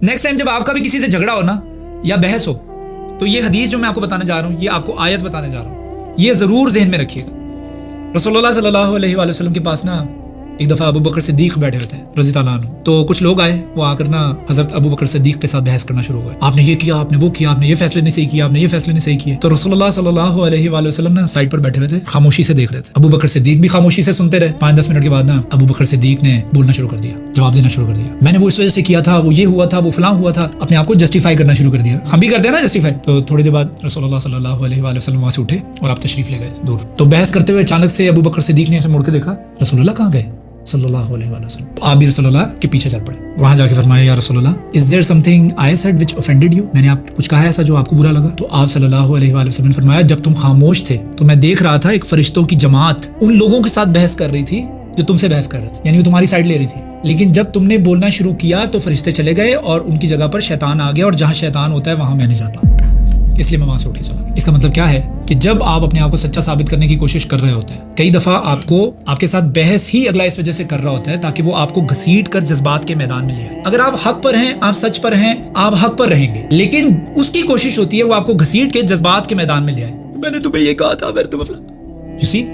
Next time جب آپ کا بھی کسی سے جھگڑا ہو نا یا بحث ہو تو یہ حدیث جو میں آپ کو بتانے جا رہا ہوں، یہ آپ کو آیت بتانے جا رہا ہوں، یہ ضرور ذہن میں رکھیے گا۔ رسول اللہ صلی اللہ علیہ وآلہ وسلم کے پاس نا ایک دفعہ ابو بکر صدیق بیٹھے ہوتے ہیں رضی اللہ عنہ، تو کچھ لوگ آئے، وہ آ کر نا حضرت ابو بکر صدیق کے ساتھ بحث کرنا شروع ہوئے، آپ نے یہ کیا، آپ نے وہ کیا، آپ نے یہ فیصلے نہیں صحیح کیا، آپ نے یہ فیصلے نہیں صحیح کیے۔ تو رسول اللہ صلی اللہ علیہ وآلہ وسلم نا سائڈ پر بیٹھے ہوئے تھے، خاموشی سے دیکھ رہے تھے۔ ابو بکر صدیق بھی خاموشی سے سنتے رہے۔ 5-10 منٹ کے بعد نا ابو بکر صدیق نے بولنا شروع کر دیا، جواب دینا شروع کر دیا، میں نے وہ اس وجہ سے کیا تھا، وہ یہ ہوا تھا، وہ فلاں ہوا تھا، اپنے آپ کو جسٹیفائی کرنا شروع کر دیا۔ ہم بھی کرتے ہیں نا جسٹیفائی۔ تو تھوڑی دیر بعد رسول اللہ صلی اللہ علیہ وآلہ وسلم وہاں سے اٹھے اور آپ تشریف لے گئے دور۔ تو بحث کرتے ہوئے اچانک سے ابو بکر صدیق نے ایسے مڑ کے دیکھا، رسول اللہ کہاں گئے صلی اللہ علیہ وآلہ وسلم؟ آپ بھی رسول اللہ کے پیچھے چل پڑے، وہاں جا کے فرمایا، یا رسول اللہ is there something I said which offended you, میں نے آپ کچھ کہا ہے ایسا جو آپ کو برا لگا؟ تو آپ صلی اللہ علیہ وآلہ وسلم نے فرمایا، جب تم خاموش تھے تو میں دیکھ رہا تھا ایک فرشتوں کی جماعت ان لوگوں کے ساتھ بحث کر رہی تھی جو تم سے بحث کر رہے تھے، یعنی وہ تمہاری سائڈ لے رہی تھی، لیکن جب تم نے بولنا شروع کیا تو فرشتے چلے گئے اور ان کی جگہ پر شیطان آ گیا، اور جہاں شیطان ہوتا ہے وہاں میں نہیں جاتا، اس لیے میں وہاں سے اٹھ کے چلا گیا۔ اس کا مطلب کیا ہے کہ جب آپ اپنے آپ کو سچا ثابت کرنے کی کوشش کر رہے ہوتے ہیں، کئی دفعہ آپ کو آپ کے ساتھ بحث ہی اگلا اس وجہ سے کر رہا ہوتا ہے تاکہ وہ آپ کو گھسیٹ کر جذبات کے میدان میں لے آئے۔ اگر آپ حق پر ہیں، آپ سچ پر ہیں، آپ حق پر رہیں گے، لیکن اس کی کوشش ہوتی ہے وہ آپ کو گھسیٹ کے جذبات کے میدان میں لے آئے، میں نے تمہیں یہ کہا تھا، میں نے تمہیں یو سی،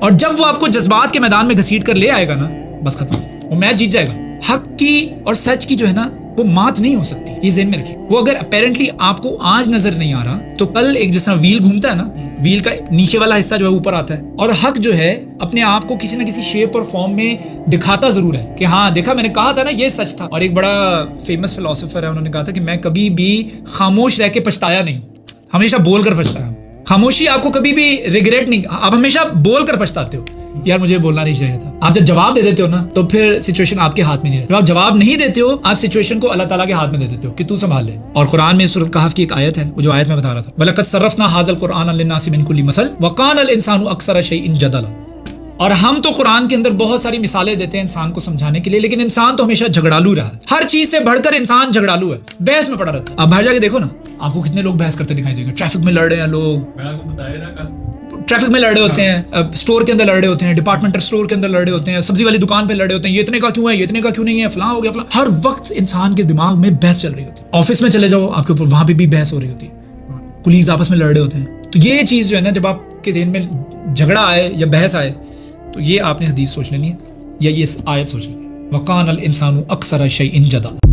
اور جب وہ آپ کو جذبات کے میدان میں گھسیٹ کر لے آئے گا نا، بس ختم، وہ میچ جیت جائے گا۔ حق کی اور سچ کی جو ہے نا وہ مات نہیں ہو سکتی، یہ ذہن میں رکھیں۔ وہ اگر اپیرنٹلی آپ کو آج نظر نہیں آ رہا تو کل ایک جیسا ویل گھومتا ہے نا، ویل کا نیچے والا حصہ جو ہے اوپر آتا ہے، اور حق جو ہے اپنے آپ کو کسی نہ کسی شیپ اور فارم میں دکھاتا ضرور ہے کہ ہاں دیکھا میں نے کہا تھا نا یہ سچ تھا۔ اور ایک بڑا فیمس فلاسفر ہے، انہوں نے کہا تھا کہ میں کبھی بھی خاموش رہ کے پچھتایا نہیں، ہمیشہ بول کر پچھتایا ہوں۔ خاموشی آپ کو کبھی بھی ریگریٹ نہیں، آپ ہمیشہ بول کر پچھتاتے ہو، یار مجھے بولنا نہیں چاہیے تھا۔ آپ جب جواب دے دیتے ہو نا تو پھر سچویشن آپ کے ہاتھ میں نہیں ہے، جب آپ جواب نہیں دیتے ہو آپ سچویشن کو اللہ تعالیٰ کے ہاتھ میں دے دیتے ہو کہ تو سنبھال لے۔ اور قرآن میں سورۃ کہف کی ایک آیت ہے، وہ جو آیت میں بتا رہا تھا، وَلَقَدْ صَرَّفْنَا هَٰذَا الْقُرْآنَ لِلنَّاسِ مِنْ كُلِّ مَثَلٍ وَكَانَ الْإِنسَانُ أَكْثَرَ شَيْءٍ جَدَلًا۔ اور ہم تو قرآن کے اندر بہت ساری مثالیں دیتے ہیں انسان کو سمجھانے کے لیے، لیکن انسان تو ہمیشہ جھگڑالو رہا ہے، ہر چیز سے بڑھ کر انسان جھگڑالو ہے، بحث میں پڑا رہتا ہے۔ آپ باہر جا کے دیکھو نا، آپ کو کتنے لوگ بحث کرتے دکھائی دیں گے، ٹریفک میں لڑ رہے ہیں لوگ، ٹریفک میں لڑ رہے ہوتے ہیں، اسٹور کے اندر لڑ رہے ہوتے ہیں، ڈپارٹمنٹل اسٹور کے اندر لڑ رہے ہوتے ہیں، سبزی والی دکان پہ لڑ رہے ہوتے ہیں، یہ اتنے کا کیوں ہے، یہ اتنے کا کیوں نہیں ہے، فلاں ہو گیا فلاں، ہر وقت انسان کے دماغ میں بحث چل رہی ہوتی ہے۔ آفس میں چلے جاؤ آپ کے اوپر، وہاں پہ بھی بحث ہو رہی ہوتی ہے، کولیگز آپس میں لڑ رہے ہوتے ہیں۔ تو یہ چیز جو ہے نا، جب آپ کے ذہن میں جھگڑا آئے یا بحث آئے تو یہ آپ نے حدیث سوچ لینی ہے یا یہ آیت سوچ لینی ہے، وَقَانَ الْإِنسَانُ أَكْثَرَ شَيْءٍ جَدَلًا۔